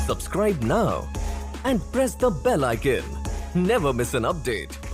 Subscribe now and press the bell icon. Never miss an update.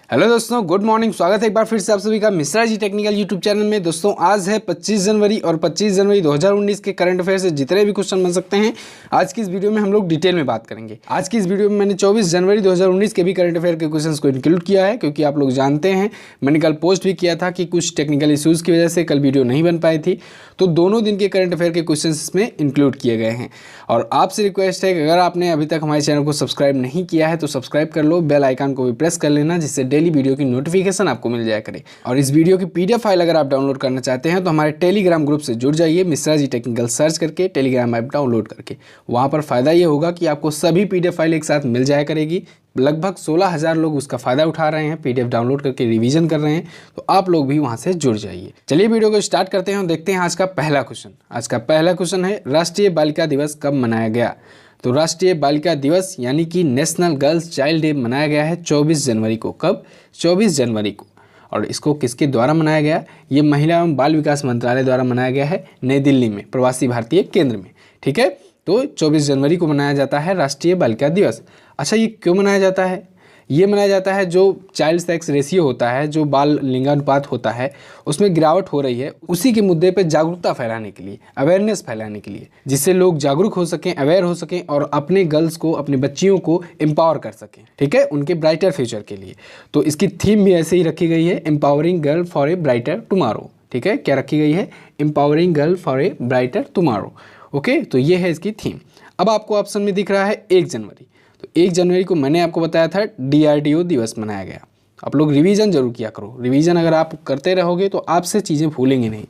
Hello दोस्तों, good morning. स्वागत है एक बार फिर से आप सभी का Mishra ji technical YouTube channel में। दोस्तों आज है 25 जनवरी और 25 जनवरी 2019 के करंट अफेयर से जितने भी क्वेश्चन बन सकते हैं आज की इस वीडियो में हम लोग डिटेल में बात करेंगे। आज की इस वीडियो में मैंने 24 जनवरी 2019 के भी करंट अफेयर के क्वेश्चंस को इंक्लूड किया है, क्योंकि आप लोग जानते हैं मैंने कल पोस्ट भी किया था कि कुछ टेक्निकल इशूज़ की वजह से कल वीडियो नहीं बन पाई थी, तो दोनों दिन के करंट अफेयर के क्वेश्चन इसमें इंक्लूड किए गए हैं। और आपसे रिक्वेस्ट है कि अगर आपने अभी तक हमारे चैनल को सब्सक्राइब नहीं किया है तो सब्सक्राइब कर लो, बेल आइकन को भी प्रेस कर लेना, जिससे डेली वीडियो की नोटिफिकेशन आपको मिल जाया करे। और इस वीडियो की पीडीएफ फाइल अगर आप डाउनलोड करना चाहते हैं तो हमारे टेलीग्राम ग्रुप से जुड़ जाइए, मिश्रा जी टेक्निकल सर्च करके टेलीग्राम ऐप डाउनलोड करके। वहाँ पर फ़ायदा ये होगा कि आपको सभी पीडीएफ फाइल एक साथ मिल जाया करेगी। लगभग 16,000 लोग उसका फ़ायदा उठा रहे हैं, पीडीएफ डाउनलोड करके रिवीजन कर रहे हैं, तो आप लोग भी वहाँ से जुड़ जाइए। चलिए वीडियो को स्टार्ट करते हैं और देखते हैं आज का पहला क्वेश्चन। आज का पहला क्वेश्चन है, राष्ट्रीय बालिका दिवस कब मनाया गया? तो राष्ट्रीय बालिका दिवस यानी कि नेशनल गर्ल्स चाइल्ड डे मनाया गया है 24 जनवरी को। कब? 24 जनवरी को। और इसको किसके द्वारा मनाया गया? ये महिला एवं बाल विकास मंत्रालय द्वारा मनाया गया है, नई दिल्ली में प्रवासी भारतीय केंद्र में। ठीक है, तो 24 जनवरी को मनाया जाता है राष्ट्रीय बालिका दिवस। अच्छा, ये क्यों मनाया जाता है? ये मनाया जाता है जो चाइल्ड सेक्स रेशियो होता है, जो बाल लिंगानुपात होता है, उसमें गिरावट हो रही है, उसी के मुद्दे पे जागरूकता फैलाने के लिए, अवेयरनेस फैलाने के लिए, जिससे लोग जागरूक हो सकें, अवेयर हो सकें और अपने गर्ल्स को, अपनी बच्चियों को एम्पावर कर सकें। ठीक है, उनके ब्राइटर फ्यूचर के लिए। तो इसकी थीम भी ऐसे ही रखी गई है, empowering girl for a brighter tomorrow. ठीक है, क्या रखी गई है? Empowering girl for a brighter tomorrow. Okay, तो ये है इसकी थीम। अब आपको ऑप्शन में दिख रहा है 1 जनवरी। तो 1 जनवरी को मैंने आपको बताया था डीआरडीओ दिवस मनाया गया। आप लोग रिवीजन जरूर किया करो, रिवीजन अगर आप करते रहोगे तो आपसे चीज़ें भूलेंगे नहीं।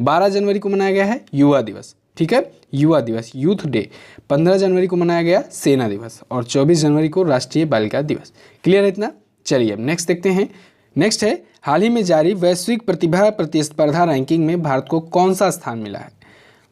12 जनवरी को मनाया गया है युवा दिवस। ठीक है, युवा दिवस, यूथ डे। 15 जनवरी को मनाया गया सेना दिवस और 24 जनवरी को राष्ट्रीय बालिका दिवस। क्लियर है इतना? चलिए अब नेक्स्ट देखते हैं। नेक्स्ट है, हाल ही में जारी वैश्विक प्रतिभा प्रतिस्पर्धा रैंकिंग में भारत को कौन सा स्थान मिला है?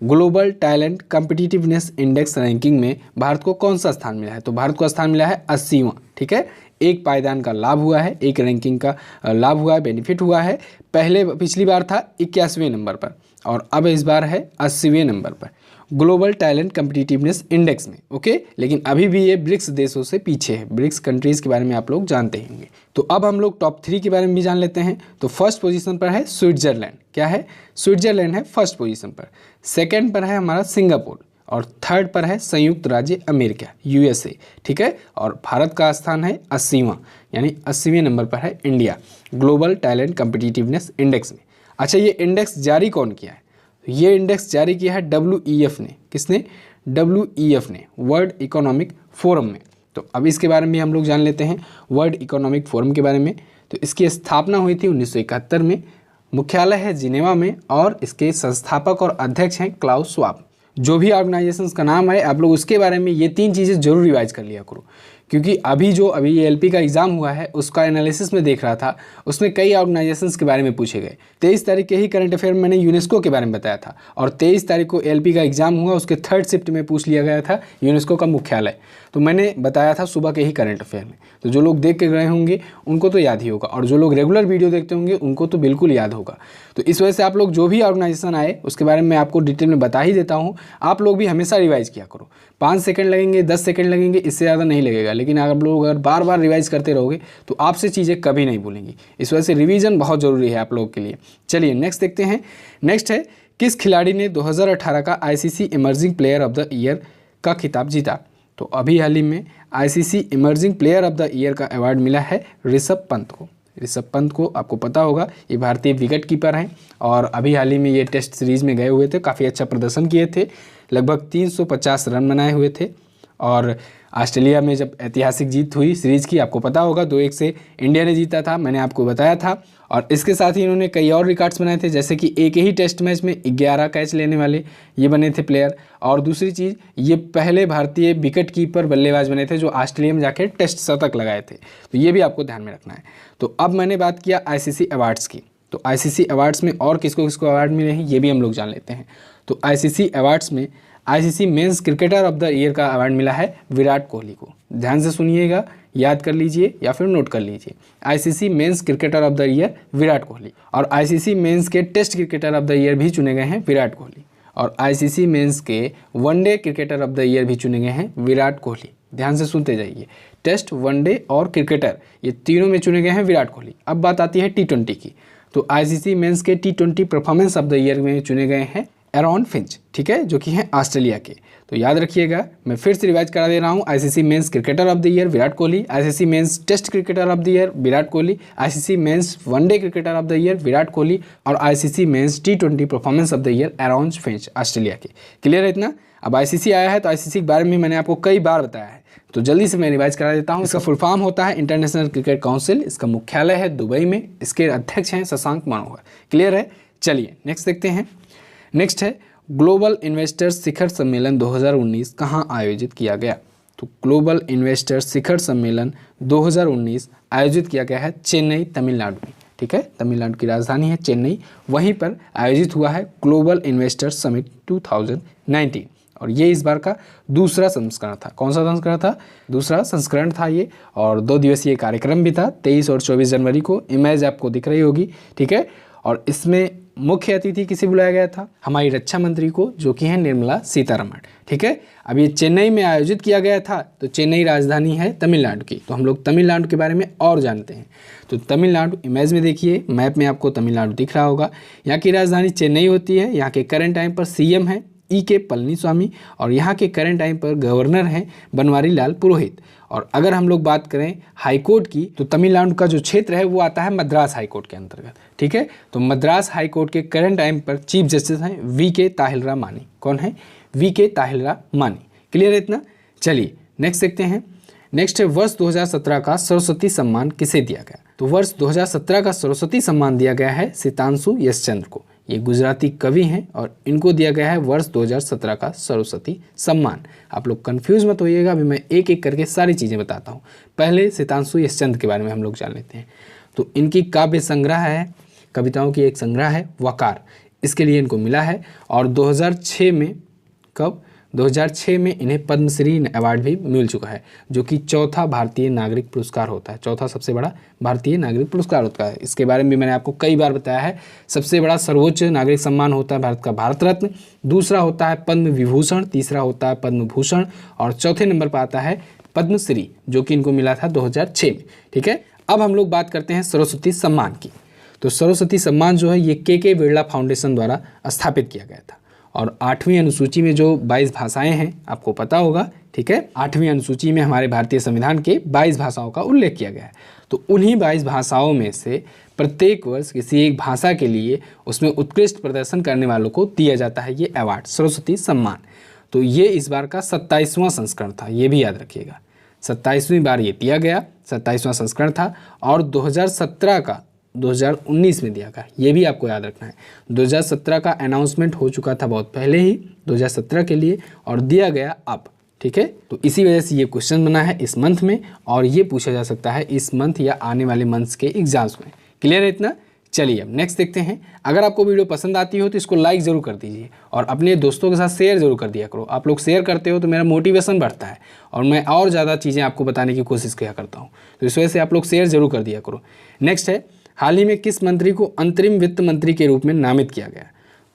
Global talent competitiveness index ranking में भारत को कौन सा स्थान मिला है? तो भारत को स्थान मिला है 80वां। ठीक है, एक पायदान का लाभ हुआ है, एक रैंकिंग का लाभ हुआ है, बेनिफिट हुआ है। पिछली बार था 81वें नंबर पर और अब इस बार है 80वें नंबर पर ग्लोबल टैलेंट कॉम्पिटिटिवनेस इंडेक्स में। ओके, लेकिन अभी भी ये ब्रिक्स देशों से पीछे है। ब्रिक्स कंट्रीज़ के बारे में आप लोग जानते होंगे। तो अब हम लोग टॉप 3 के बारे में भी जान लेते हैं। तो फर्स्ट पोजीशन पर है स्विट्जरलैंड। क्या है? स्विट्जरलैंड है फर्स्ट पोजीशन पर। सेकंड पर है हमारा सिंगापुर और थर्ड पर है संयुक्त राज्य अमेरिका, यूएसए। ठीक है, और भारत का स्थान है 80वां, यानी 80वें नंबर पर है India global talent competitiveness index में। अच्छा, ये इंडेक्स जारी कौन किया है? ये इंडेक्स जारी किया है WEF ने। किसने? WEF ने, वर्ल्ड इकोनॉमिक फोरम में। तो अब इसके बारे में हम लोग जान लेते हैं, वर्ल्ड इकोनॉमिक फोरम के बारे में। तो इसकी स्थापना हुई थी 1971 में, मुख्यालय है जिनेवा में और इसके संस्थापक और अध्यक्ष हैं क्लाउस श्वाब। जो भी ऑर्गेनाइजेशंस का नाम है आप लोग उसके बारे में ये 3 चीज़ें जरूर रिवाइज कर लिया करो, क्योंकि अभी ये LP का एग्ज़ाम हुआ है उसका एनालिसिस में देख रहा था, उसमें कई ऑर्गेनाइजेशंस के बारे में पूछे गए। 23 तारीख के ही करंट अफेयर में मैंने यूनेस्को के बारे में बताया था और 23 तारीख को LP का एग्ज़ाम हुआ, उसके थर्ड शिफ्ट में पूछ लिया गया था यूनेस्को का मुख्यालय। तो मैंने बताया था सुबह के ही करंट अफेयर में। तो जो लोग देख के गए होंगे उनको तो याद ही होगा और जो लोग रेगुलर वीडियो देखते होंगे उनको तो बिल्कुल याद होगा। तो इस वजह से आप लोग जो भी ऑर्गेनाइजेशन आए उसके बारे में आपको डिटेल में बता ही देता हूँ। आप लोग भी हमेशा रिवाइज किया करो। 5 सेकंड लगेंगे, 10 सेकंड लगेंगे, इससे ज़्यादा नहीं लगेगा, लेकिन आप लोग अगर बार बार रिवाइज करते रहोगे तो आपसे चीज़ें कभी नहीं भूलेंगी। इस वजह से रिवीजन बहुत ज़रूरी है आप लोगों के लिए। चलिए नेक्स्ट देखते हैं। नेक्स्ट है, किस खिलाड़ी ने 2018 का ICC emerging player of the year का खिताब जीता? तो अभी हाल ही में ICC emerging player of the year का अवार्ड मिला है ऋषभ पंत को। ऋषभ पंत को आपको पता होगा, ये भारतीय विकेट कीपर हैं और अभी हाल ही में ये टेस्ट सीरीज़ में गए हुए थे, काफ़ी अच्छा प्रदर्शन किए थे, लगभग 350 रन बनाए हुए थे। और ऑस्ट्रेलिया में जब ऐतिहासिक जीत हुई सीरीज़ की, आपको पता होगा 2-1 से इंडिया ने जीता था, मैंने आपको बताया था। और इसके साथ ही इन्होंने कई और रिकॉर्ड्स बनाए थे, जैसे कि एक ही टेस्ट मैच में 11 कैच लेने वाले ये बने थे प्लेयर। और दूसरी चीज़, ये पहले भारतीय विकेट कीपर बल्लेबाज बने थे जो ऑस्ट्रेलिया में जाकर टेस्ट शतक लगाए थे। तो ये भी आपको ध्यान में रखना है। तो अब मैंने बात किया ICC अवार्ड्स की। तो ICC अवार्ड्स में और किसको किसको अवार्ड मिले हैं ये भी हम लोग जान लेते हैं। तो ICC अवार्ड्स में ICC men's cricketer of the year का अवार्ड मिला है विराट कोहली को। ध्यान से सुनिएगा, याद कर लीजिए या फिर नोट कर लीजिए। ICC men's cricketer of the year Virat Kohli. और ICC मेंस के test cricketer of the year भी चुने गए हैं विराट कोहली। और आईसीसी मेंस के one day cricketer of the year भी चुने गए हैं विराट कोहली। ध्यान से सुनते जाइए, टेस्ट, वनडे और क्रिकेटर ये तीनों में चुने गए हैं विराट कोहली। अब बात आती है टी20 की, तो आईसीसी मेंस के टी20 परफॉर्मेंस ऑफ द ईयर में चुने गए हैं एरॉन फिंच, ठीक है, जो कि हैं ऑस्ट्रेलिया के। तो याद रखिएगा, मैं फिर से रिवाइज करा दे रहा हूँ, ICC men's cricketer of the year Virat Kohli, ICC men's test cricketer of the year Virat Kohli, ICC men's one day cricketer of the year Virat Kohli और आईसीसी मेंस टी20 performance of the year Aaron Finch Australia के। क्लियर है इतना? अब आईसीसी आया है तो ICC के बारे में मैंने आपको कई बार बताया है, तो जल्दी से मैं रिवाइज करा देता हूँ। इसका फुल फॉर्म होता है इंटरनेशनल क्रिकेट काउंसिल, इसका मुख्यालय है दुबई में, इसके अध्यक्ष हैं शशांक मनोहर। क्लियर है? चलिए नेक्स्ट देखते हैं। नेक्स्ट है ग्लोबल इन्वेस्टर्स शिखर सम्मेलन 2019 कहाँ आयोजित किया गया? तो ग्लोबल इन्वेस्टर्स शिखर सम्मेलन 2019 आयोजित किया गया है चेन्नई, तमिलनाडु में, ठीक है, तमिलनाडु की राजधानी है चेन्नई, वहीं पर आयोजित हुआ है ग्लोबल इन्वेस्टर्स समिट 2019 और ये इस बार का दूसरा संस्करण था। कौन सा संस्करण था? दूसरा संस्करण था ये, और 2 दिवसीय कार्यक्रम भी था 23 और 24 जनवरी को। इमेज आपको दिख रही होगी, ठीक है, और इसमें मुख्य अतिथि किसे बुलाया गया था? हमारी रक्षा मंत्री को, जो कि है निर्मला सीतारमण, ठीक है। अब ये चेन्नई में आयोजित किया गया था, तो चेन्नई राजधानी है तमिलनाडु की, तो हम लोग तमिलनाडु के बारे में और जानते हैं। तो तमिलनाडु इमेज में देखिए, मैप में आपको तमिलनाडु दिख रहा होगा, यहाँ की राजधानी चेन्नई होती है। यहाँ के करंट टाइम पर सीएम है के पलनीस्वामी और यहाँ के करंट टाइम पर गवर्नर हैं बनवारी लाल पुरोहित। और अगर हम लोग बात करें हाईकोर्ट की, तो तमिलनाडु का जो क्षेत्र है वो आता है मद्रास हाईकोर्ट के अंतर्गत, ठीक है। तो मद्रास हाईकोर्ट के करंट टाइम पर चीफ जस्टिस हैं वीके ताहिलरा मानी। कौन है? वीके ताहिलरा मानी। क्लियर है इतना? चलिए नेक्स्ट देखते हैं। नेक्स्ट है वर्ष 2017 का सरस्वती सम्मान किसे दिया गया? तो वर्ष 2017 का सरस्वती सम्मान दिया गया है सितांशु यशचंद्र को। ये गुजराती कवि हैं और इनको दिया गया है वर्ष 2017 का सरस्वती सम्मान। आप लोग कंफ्यूज मत होइएगा, अभी मैं एक एक करके सारी चीज़ें बताता हूँ। पहले सितांशु यशचंद्र के बारे में हम लोग जान लेते हैं। तो इनकी काव्य संग्रह है, कविताओं की एक संग्रह है वकार, इसके लिए इनको मिला है। और 2006 में, कब? 2006 में इन्हें पद्मश्री अवार्ड भी मिल चुका है, जो कि चौथा भारतीय नागरिक पुरस्कार होता है, चौथा सबसे बड़ा भारतीय नागरिक पुरस्कार होता है। इसके बारे में भी मैंने आपको कई बार बताया है। सबसे बड़ा सर्वोच्च नागरिक सम्मान होता है भारत का भारत रत्न, दूसरा होता है पद्म विभूषण, तीसरा होता है पद्म भूषण और चौथे नंबर पर आता है पद्मश्री, जो कि इनको मिला था 2006 में, ठीक है। अब हम लोग बात करते हैं सरस्वती सम्मान की। तो सरस्वती सम्मान जो है ये के बिरला फाउंडेशन द्वारा स्थापित किया गया था और 8वीं अनुसूची में जो 22 भाषाएं हैं आपको पता होगा, ठीक है। 8वीं अनुसूची में हमारे भारतीय संविधान के 22 भाषाओं का उल्लेख किया गया है। तो उन्हीं 22 भाषाओं में से प्रत्येक वर्ष किसी एक भाषा के लिए उसमें उत्कृष्ट प्रदर्शन करने वालों को दिया जाता है ये अवार्ड, सरस्वती सम्मान। तो ये इस बार का 27वां संस्करण था, ये भी याद रखिएगा, 27वीं बार ये दिया गया, 27वां संस्करण था। और 2017 का 2019 में दिया गया, ये भी आपको याद रखना है। 2017 का अनाउंसमेंट हो चुका था बहुत पहले ही 2017 के लिए, और दिया गया अब, ठीक है। तो इसी वजह से ये क्वेश्चन बना है इस मंथ में, और ये पूछा जा सकता है इस मंथ या आने वाले मंथ्स के एग्जाम्स में। क्लियर है इतना? चलिए अब नेक्स्ट देखते हैं। अगर आपको वीडियो पसंद आती हो तो इसको लाइक ज़रूर कर दीजिए और अपने दोस्तों के साथ शेयर ज़रूर कर दिया करो। आप लोग शेयर करते हो तो मेरा मोटिवेशन बढ़ता है और मैं और ज़्यादा चीज़ें आपको बताने की कोशिश किया करता हूँ, तो इस वजह से आप लोग शेयर ज़रूर कर दिया करो। नेक्स्ट है, हाल ही में किस मंत्री को अंतरिम वित्त मंत्री के रूप में नामित किया गया?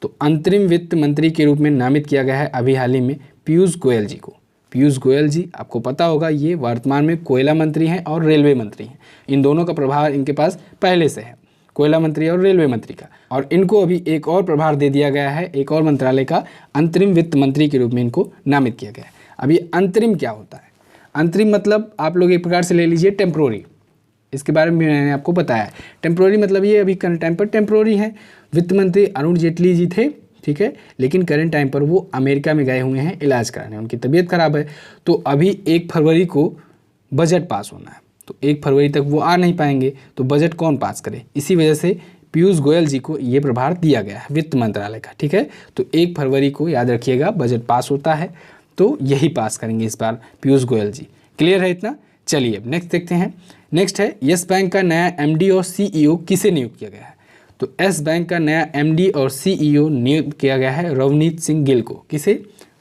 तो अंतरिम वित्त मंत्री के रूप में नामित किया गया है अभी हाल ही में पीयूष गोयल जी को। पीयूष गोयल जी आपको पता होगा ये वर्तमान में कोयला मंत्री हैं और रेलवे मंत्री हैं। इन दोनों का प्रभार इनके पास पहले से है, कोयला मंत्री और रेलवे मंत्री का, और इनको अभी एक और प्रभार दे दिया गया है, एक और मंत्रालय का अंतरिम वित्त मंत्री के रूप में इनको नामित किया गया है। अभी अंतरिम क्या होता है? अंतरिम मतलब आप लोग एक प्रकार से ले लीजिए टेम्प्रोरी, इसके बारे में मैंने आपको बताया है। टेम्प्रोरी मतलब ये अभी करंट टाइम पर टेम्प्रोरी है। वित्त मंत्री अरुण जेटली जी थे, ठीक है, लेकिन करंट टाइम पर वो अमेरिका में गए हुए हैं इलाज कराने, उनकी तबीयत खराब है। तो अभी 1 फरवरी को बजट पास होना है, तो 1 फरवरी तक वो आ नहीं पाएंगे, तो बजट कौन पास करे? इसी वजह से पीयूष गोयल जी को ये प्रभार दिया गया है वित्त मंत्रालय का, ठीक है। तो 1 फरवरी को याद रखिएगा बजट पास होता है, तो यही पास करेंगे इस बार पीयूष गोयल जी। क्लियर है इतना? चलिए अब नेक्स्ट देखते हैं। नेक्स्ट है, यस बैंक का नया एमडी और सीईओ किसे नियुक्त किया गया है? तो यस बैंक का नया एमडी और सीईओ नियुक्त किया गया है रवनीत सिंह गिल को। किसे?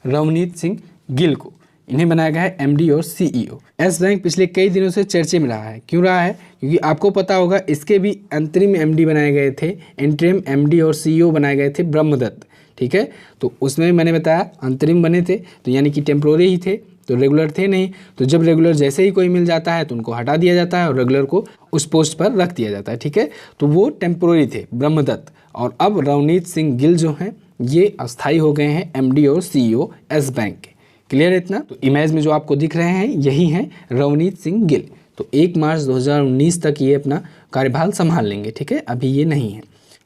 रवनीत सिंह गिल को इन्हें बनाया गया है एमडी और सीईओ। यस बैंक पिछले कई दिनों से चर्चे में रहा है। क्यों रहा है? क्योंकि आपको पता होगा इसके भी अंतरिम एमडी बनाए गए थे, इंटरिम एमडी और सीईओ बनाए गए थे ब्रह्मदत्त, ठीक है। तो उसमें मैंने बताया अंतरिम बने थे, तो यानी कि टेम्प्रोरी ही थे, तो रेगुलर थे नहीं। तो जब रेगुलर जैसे ही कोई मिल जाता है तो उनको हटा दिया जाता है और रेगुलर को उस पोस्ट पर रख दिया जाता है, ठीक है। तो वो टेम्प्रोरी थे ब्रह्मदत्त, और अब रवनीत सिंह गिल जो हैं ये अस्थायी हो गए हैं एमडी और सीईओ एस बैंक के। क्लियर है इतना। तो इमेज में जो आपको दिख रहे हैं यही हैं रवनीत सिंह गिल। तो 1 मार्च 2019 तक ये अपना कार्यभार संभाल लेंगे, ठीक है, अभी ये नहीं है।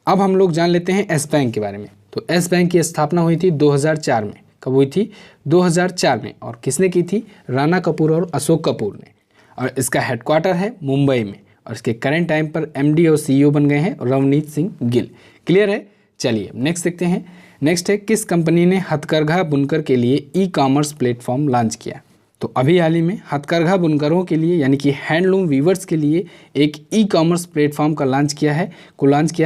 अब हम लोग जान लेते हैं एस बैंक के बारे में। तो एस बैंक की स्थापना हुई थी 2004 में। कब हुई थी? 2004 में। और किसने की थी? राणा कपूर और अशोक कपूर ने। और इसका हेडक्वार्टर है मुंबई में, और इसके करंट टाइम पर एमडी और सीईओ बन गए हैं रवनीत सिंह गिल। क्लियर है। चलिए नेक्स्ट देखते हैं। नेक्स्ट है, किस कंपनी ने हथकरघा बुनकर के लिए ई कॉमर्स प्लेटफॉर्म लॉन्च किया? तो अभी हाल ही में हथकरघा बुनकरों के लिए यानी कि हैंडलूम वीवर्स के लिए एक ई कॉमर्स प्लेटफॉर्म का लॉन्च किया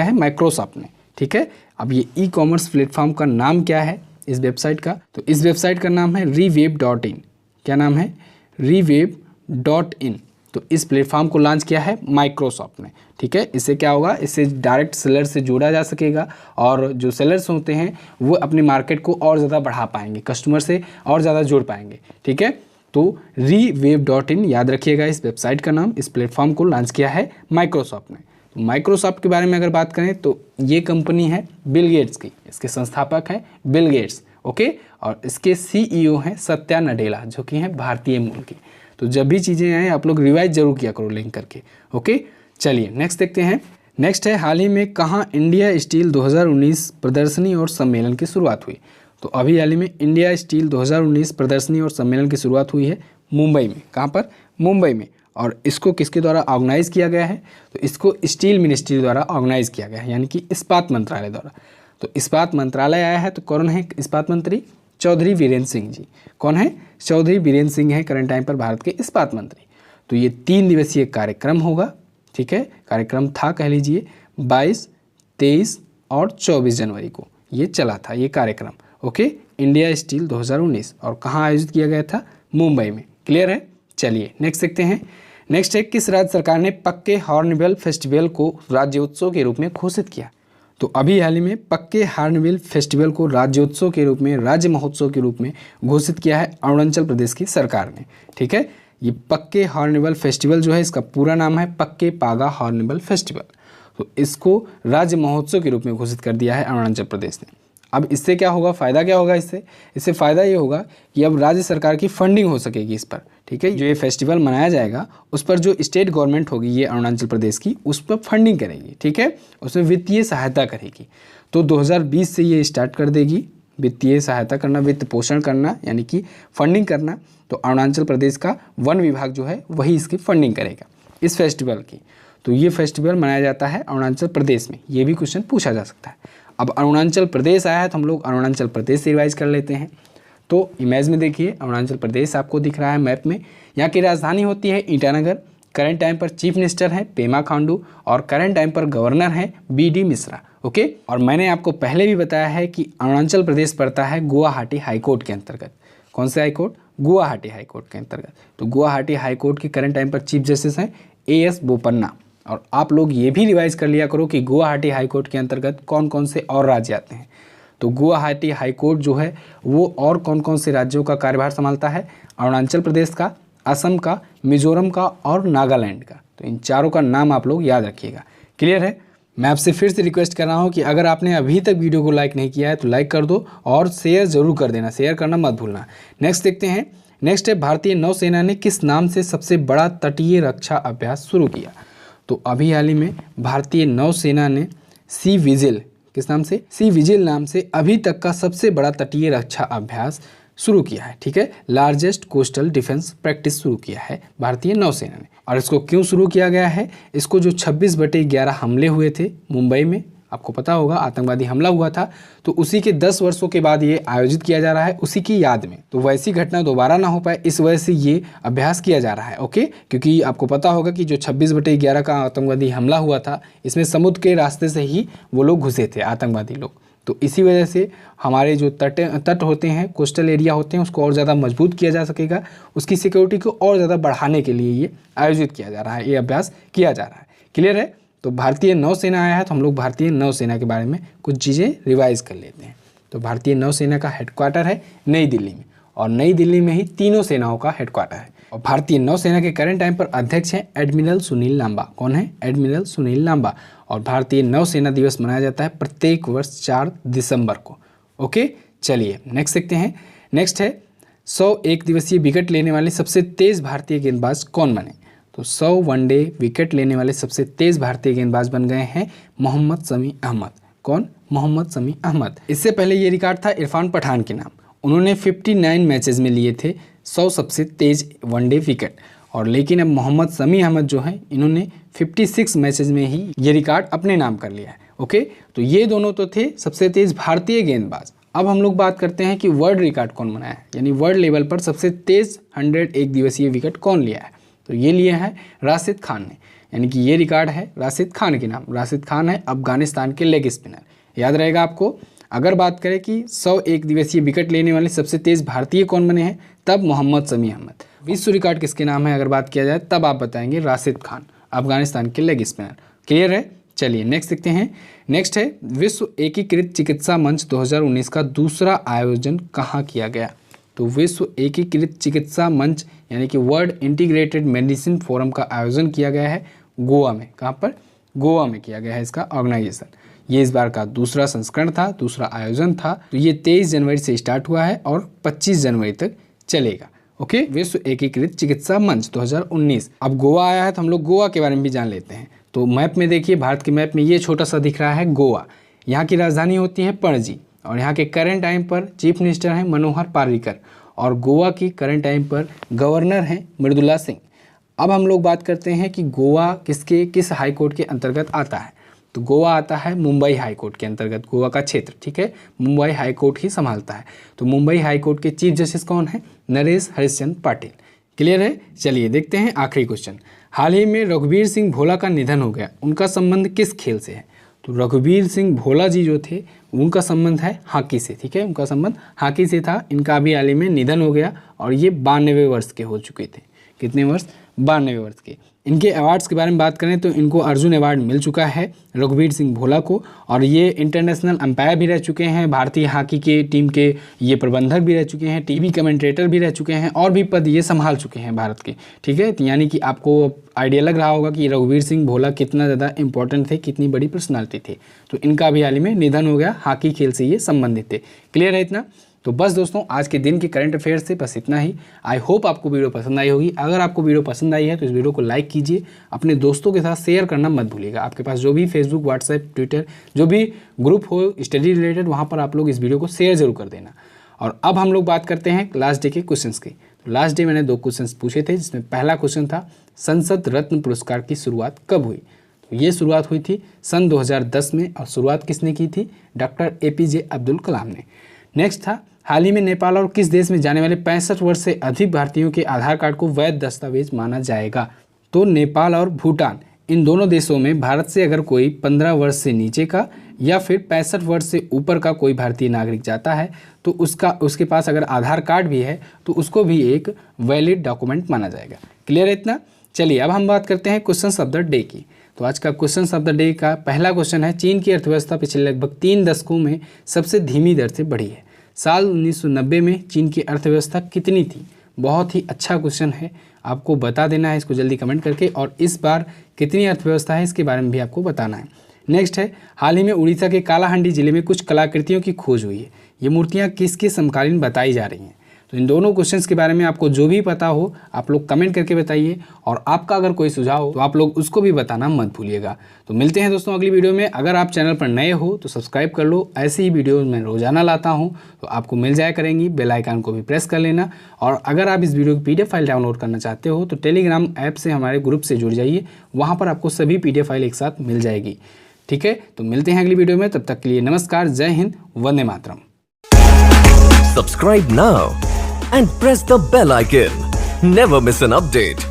है माइक्रोसॉफ्ट ने, ठीक है। अब ये ई कॉमर्स प्लेटफॉर्म का नाम क्या है इस वेबसाइट का? तो इस वेबसाइट का नाम है reWeb.in। क्या नाम है? reWeb.in। तो इस प्लेटफॉर्म को लॉन्च किया है माइक्रोसॉफ्ट ने, ठीक है। इससे क्या होगा? इससे डायरेक्ट सेलर से जोड़ा जा सकेगा, और जो सेलर्स होते हैं वो अपनी मार्केट को और ज़्यादा बढ़ा पाएंगे, कस्टमर से और ज़्यादा जुड़ पाएंगे, ठीक है। तो reWeb.in याद रखिएगा इस वेबसाइट का नाम। इस प्लेटफॉर्म को लॉन्च किया है माइक्रोसॉफ्ट ने। तो माइक्रोसॉफ्ट के बारे में अगर बात करें तो ये कंपनी है बिल गेट्स की, इसके संस्थापक हैं बिल गेट्स, ओके। और इसके सीईओ हैं सत्या नडेला, जो कि हैं भारतीय मूल की। तो जब भी चीज़ें आएँ आप लोग रिवाइज जरूर किया करो लिंक करके, ओके। चलिए नेक्स्ट देखते हैं। नेक्स्ट है, हाल ही में कहाँ इंडिया स्टील 2019 प्रदर्शनी और सम्मेलन की शुरुआत हुई? तो अभी हाल ही में इंडिया स्टील 2019 प्रदर्शनी और सम्मेलन की शुरुआत हुई है मुंबई में। कहाँ पर? मुंबई में। और इसको किसके द्वारा ऑर्गेनाइज किया गया है? तो इसको स्टील मिनिस्ट्री द्वारा ऑर्गेनाइज किया गया है, यानी कि इस्पात मंत्रालय द्वारा। तो इस्पात मंत्रालय आया है, तो कौन है इस्पात मंत्री? चौधरी वीरेंद्र सिंह जी। कौन है? चौधरी वीरेंद्र सिंह है करंट टाइम पर भारत के इस्पात मंत्री। तो ये 3 दिवसीय कार्यक्रम होगा, ठीक है। कार्यक्रम था कह लीजिए 22, 23 और 24 जनवरी को ये चला था ये कार्यक्रम, ओके। इंडिया स्टील 2019, और कहाँ आयोजित किया गया था? मुंबई में। क्लियर है। चलिए नेक्स्ट देखते हैं। नेक्स्ट है, किस राज्य सरकार ने पक्के हॉर्नबिल फेस्टिवल को राज्योत्सव के रूप में घोषित किया? तो अभी हाल ही में पक्के हॉर्नबिल फेस्टिवल को राज्योत्सव के रूप में, राज्य महोत्सव के रूप में घोषित किया है अरुणाचल प्रदेश की सरकार ने, ठीक है। ये पक्के हॉर्नबिल फेस्टिवल जो है इसका पूरा नाम है पक्के पागा हॉर्नबिल फेस्टिवल। तो इसको राज्य महोत्सव के रूप में घोषित कर दिया है अरुणाचल प्रदेश ने। अब इससे क्या होगा? फ़ायदा क्या होगा इससे फ़ायदा ये होगा कि अब राज्य सरकार की फंडिंग हो सकेगी इस पर, ठीक है। जो ये फेस्टिवल मनाया जाएगा उस पर जो स्टेट गवर्नमेंट होगी ये अरुणाचल प्रदेश की, उस पर फंडिंग करेगी, ठीक है, उसमें वित्तीय सहायता करेगी। तो 2020 से ये स्टार्ट कर देगी वित्तीय सहायता करना, वित्त पोषण करना, यानी कि फंडिंग करना। तो अरुणाचल प्रदेश का वन विभाग जो है वही इसकी फंडिंग करेगा इस फेस्टिवल की। तो ये फेस्टिवल मनाया जाता है अरुणाचल प्रदेश में, ये भी क्वेश्चन पूछा जा सकता है। अब अरुणाचल प्रदेश आया है तो हम लोग अरुणाचल प्रदेश से रिवाइज कर लेते हैं। तो इमेज में देखिए अरुणाचल प्रदेश आपको दिख रहा है मैप में। यहाँ की राजधानी होती है ईटानगर। करंट टाइम पर चीफ मिनिस्टर हैं पेमा खांडू, और करंट टाइम पर गवर्नर हैं BD मिश्रा, ओके। और मैंने आपको पहले भी बताया है कि अरुणाचल प्रदेश पड़ता है गुवाहाटी हाईकोर्ट के अंतर्गत। कौन से हाईकोर्ट? गुवाहाटी हाईकोर्ट के अंतर्गत। तो गुवाहाटी हाईकोर्ट के करंट टाइम पर चीफ जस्टिस हैं AS बोपन्ना। और आप लोग ये भी रिवाइज कर लिया करो कि गुवाहाटी हाईकोर्ट के अंतर्गत कौन कौन से और राज्य आते हैं। तो गुवाहाटी हाईकोर्ट जो है वो और कौन कौन से राज्यों का कार्यभार संभालता है? अरुणाचल प्रदेश का, असम का, मिजोरम का और नागालैंड का। तो इन चारों का नाम आप लोग याद रखिएगा। क्लियर है। मैं आपसे फिर से रिक्वेस्ट कर रहा हूँ कि अगर आपने अभी तक वीडियो को लाइक नहीं किया है तो लाइक कर दो, और शेयर जरूर कर देना, शेयर करना मत भूलना। नेक्स्ट देखते हैं। नेक्स्ट है, भारतीय नौसेना ने किस नाम से सबसे बड़ा तटीय रक्षा अभ्यास शुरू किया? तो अभी हाल ही में भारतीय नौसेना ने सी विजिल, किस नाम से? सी विजिल नाम से अभी तक का सबसे बड़ा तटीय रक्षा अभ्यास शुरू किया है, ठीक है। लार्जेस्ट कोस्टल डिफेंस प्रैक्टिस शुरू किया है भारतीय नौसेना ने। और इसको क्यों शुरू किया गया है? इसको जो 26/11 हमले हुए थे मुंबई में, आपको पता होगा आतंकवादी हमला हुआ था, तो उसी के 10 वर्षों के बाद ये आयोजित किया जा रहा है उसी की याद में। तो वैसी घटना दोबारा ना हो पाए इस वजह से ये अभ्यास किया जा रहा है, ओके। क्योंकि आपको पता होगा कि जो 26/11 का आतंकवादी हमला हुआ था इसमें समुद्र के रास्ते से ही वो लोग घुसे थे आतंकवादी लोग। तो इसी वजह से हमारे जो तट होते हैं, कोस्टल एरिया होते हैं, उसको और ज़्यादा मजबूत किया जा सकेगा, उसकी सिक्योरिटी को और ज़्यादा बढ़ाने के लिए ये आयोजित किया जा रहा है, ये अभ्यास किया जा रहा है। क्लियर है। तो भारतीय नौसेना आया है तो हम लोग भारतीय नौसेना के बारे में कुछ चीज़ें रिवाइज कर लेते हैं। तो भारतीय नौसेना का हेडक्वार्टर है नई दिल्ली में, और नई दिल्ली में ही तीनों सेनाओं का हेडक्वार्टर है। और भारतीय नौसेना के करंट टाइम पर अध्यक्ष हैं एडमिरल सुनील लांबा। कौन है? एडमिरल सुनील लांबा। और भारतीय नौसेना दिवस मनाया जाता है प्रत्येक वर्ष 4 दिसंबर को। ओके, चलिए नेक्स्ट देखते हैं। नेक्स्ट है 100 एक दिवसीय विकेट लेने वाले सबसे तेज भारतीय गेंदबाज कौन बने? तो 100 वनडे विकेट लेने वाले सबसे तेज भारतीय गेंदबाज बन गए हैं मोहम्मद शमी अहमद। कौन? मोहम्मद शमी अहमद। इससे पहले ये रिकॉर्ड था इरफान पठान के नाम। उन्होंने 59 मैचेस में लिए थे 100 सबसे तेज वनडे विकेट, और लेकिन अब मोहम्मद शमी अहमद जो है इन्होंने 56 मैचेस में ही ये रिकॉर्ड अपने नाम कर लिया है। ओके, तो ये दोनों तो थे सबसे तेज भारतीय गेंदबाज। अब हम लोग बात करते हैं कि वर्ल्ड रिकॉर्ड कौन बनाया है, यानी वर्ल्ड लेवल पर सबसे तेज 100 एक दिवसीय विकेट कौन लिया है? तो ये लिया है राशिद खान ने, यानी कि ये रिकॉर्ड है राशिद खान के नाम। राशिद खान है अफगानिस्तान के लेग स्पिनर, याद रहेगा आपको। अगर बात करें कि 100 एक दिवसीय विकेट लेने वाले सबसे तेज भारतीय कौन बने हैं, तब मोहम्मद शमी अहमद। विश्व रिकॉर्ड किसके नाम है अगर बात किया जाए, तब आप बताएंगे राशिद खान, अफगानिस्तान के लेग स्पिनर। क्लियर है? चलिए नेक्स्ट देखते हैं। नेक्स्ट है विश्व एकीकृत चिकित्सा मंच 2019 का दूसरा आयोजन कहाँ किया गया? तो विश्व एकीकृत चिकित्सा मंच यानी कि वर्ल्ड इंटीग्रेटेड मेडिसिन फोरम का आयोजन किया गया है गोवा में। कहाँ पर? गोवा में किया गया है इसका ऑर्गेनाइजेशन। ये इस बार का दूसरा संस्करण था, दूसरा आयोजन था। तो ये 23 जनवरी से स्टार्ट हुआ है और 25 जनवरी तक चलेगा। ओके, विश्व एकीकृत चिकित्सा मंच 2019। अब गोवा आया है तो हम लोग गोवा के बारे में भी जान लेते हैं। तो मैप में देखिए, भारत के मैप में ये छोटा सा दिख रहा है गोवा। यहाँ की राजधानी होती है पणजी, और यहाँ के करंट टाइम पर चीफ मिनिस्टर हैं मनोहर पार्रिकर, और गोवा की करंट टाइम पर गवर्नर हैं मृदुला सिंह। अब हम लोग बात करते हैं कि गोवा किस हाई कोर्ट के अंतर्गत आता है। तो गोवा आता है मुंबई हाई कोर्ट के अंतर्गत, गोवा का क्षेत्र, ठीक है, मुंबई हाई कोर्ट ही संभालता है। तो मुंबई हाई कोर्ट के चीफ जस्टिस कौन है? नरेश हरिश्चंद्र पाटिल। क्लियर है? चलिए देखते हैं आखिरी क्वेश्चन। हाल ही में रघुवीर सिंह भोला का निधन हो गया, उनका संबंध किस खेल से है? तो रघुवीर सिंह भोला जी जो थे उनका संबंध है हॉकी से, ठीक है, उनका संबंध हॉकी से था। इनका अभी हाल ही में निधन हो गया, और ये 92 वर्ष के हो चुके थे। कितने वर्ष? 92 वर्ष के। इनके अवार्ड्स के बारे में बात करें तो इनको अर्जुन अवार्ड मिल चुका है रघुवीर सिंह भोला को, और ये इंटरनेशनल अंपायर भी रह चुके हैं, भारतीय हॉकी के टीम के ये प्रबंधक भी रह चुके हैं, टीवी कमेंटेटर भी रह चुके हैं, और भी पद ये संभाल चुके हैं भारत के, ठीक है। तो यानी कि आपको आइडिया लग रहा होगा कि रघुवीर सिंह भोला कितना ज़्यादा इंपॉर्टेंट थे, कितनी बड़ी पर्सनालिटी थी। तो इनका भी हाल ही में निधन हो गया, हॉकी खेल से ये संबंधित थे। क्लियर है इतना? तो बस दोस्तों, आज के दिन के करंट अफेयर्स से बस इतना ही। आई होप आपको वीडियो पसंद आई होगी। अगर आपको वीडियो पसंद आई है तो इस वीडियो को लाइक कीजिए, अपने दोस्तों के साथ शेयर करना मत भूलिएगा। आपके पास जो भी फेसबुक, व्हाट्सएप, ट्विटर जो भी ग्रुप हो स्टडी रिलेटेड, वहाँ पर आप लोग इस वीडियो को शेयर जरूर कर देना। और अब हम लोग बात करते हैं लास्ट डे के क्वेश्चंस की। तो लास्ट डे मैंने 2 क्वेश्चंस पूछे थे, जिसमें पहला क्वेश्चन था संसद रत्न पुरस्कार की शुरुआत कब हुई? तो ये शुरुआत हुई थी सन 2010 में, और शुरुआत किसने की थी? डॉक्टर APJ अब्दुल कलाम ने। नेक्स्ट था हाल ही में नेपाल और किस देश में जाने वाले 65 वर्ष से अधिक भारतीयों के आधार कार्ड को वैध दस्तावेज माना जाएगा? तो नेपाल और भूटान, इन दोनों देशों में भारत से अगर कोई 15 वर्ष से नीचे का या फिर 65 वर्ष से ऊपर का कोई भारतीय नागरिक जाता है तो उसके पास अगर आधार कार्ड भी है तो उसको भी एक वैलिड डॉक्यूमेंट माना जाएगा। क्लियर है इतना? चलिए अब हम बात करते हैं क्वेश्चंस ऑफ द डे की। तो आज का क्वेश्चंस ऑफ द डे का पहला क्वेश्चन है, चीन की अर्थव्यवस्था पिछले लगभग 3 दशकों में सबसे धीमी दर से बढ़ी है। साल 1990 में चीन की अर्थव्यवस्था कितनी थी? बहुत ही अच्छा क्वेश्चन है, आपको बता देना है इसको जल्दी कमेंट करके, और इस बार कितनी अर्थव्यवस्था है इसके बारे में भी आपको बताना है। नेक्स्ट है, हाल ही में उड़ीसा के कालाहांडी जिले में कुछ कलाकृतियों की खोज हुई है, ये मूर्तियाँ किसके समकालीन बताई जा रही हैं? तो इन दोनों क्वेश्चंस के बारे में आपको जो भी पता हो आप लोग कमेंट करके बताइए, और आपका अगर कोई सुझाव हो तो आप लोग उसको भी बताना मत भूलिएगा। तो मिलते हैं दोस्तों अगली वीडियो में। अगर आप चैनल पर नए हो तो सब्सक्राइब कर लो, ऐसे ही वीडियो मैं रोजाना लाता हूं तो आपको मिल जाया करेंगी। बेल आइकन को भी प्रेस कर लेना, और अगर आप इस वीडियो की PDF फाइल डाउनलोड करना चाहते हो तो टेलीग्राम ऐप से हमारे ग्रुप से जुड़ जाइए, वहाँ पर आपको सभी PDF फाइल एक साथ मिल जाएगी। ठीक है, तो मिलते हैं अगली वीडियो में, तब तक के लिए नमस्कार, जय Hind, Vande Mataram. Subscribe now and press the bell icon. Never miss an update.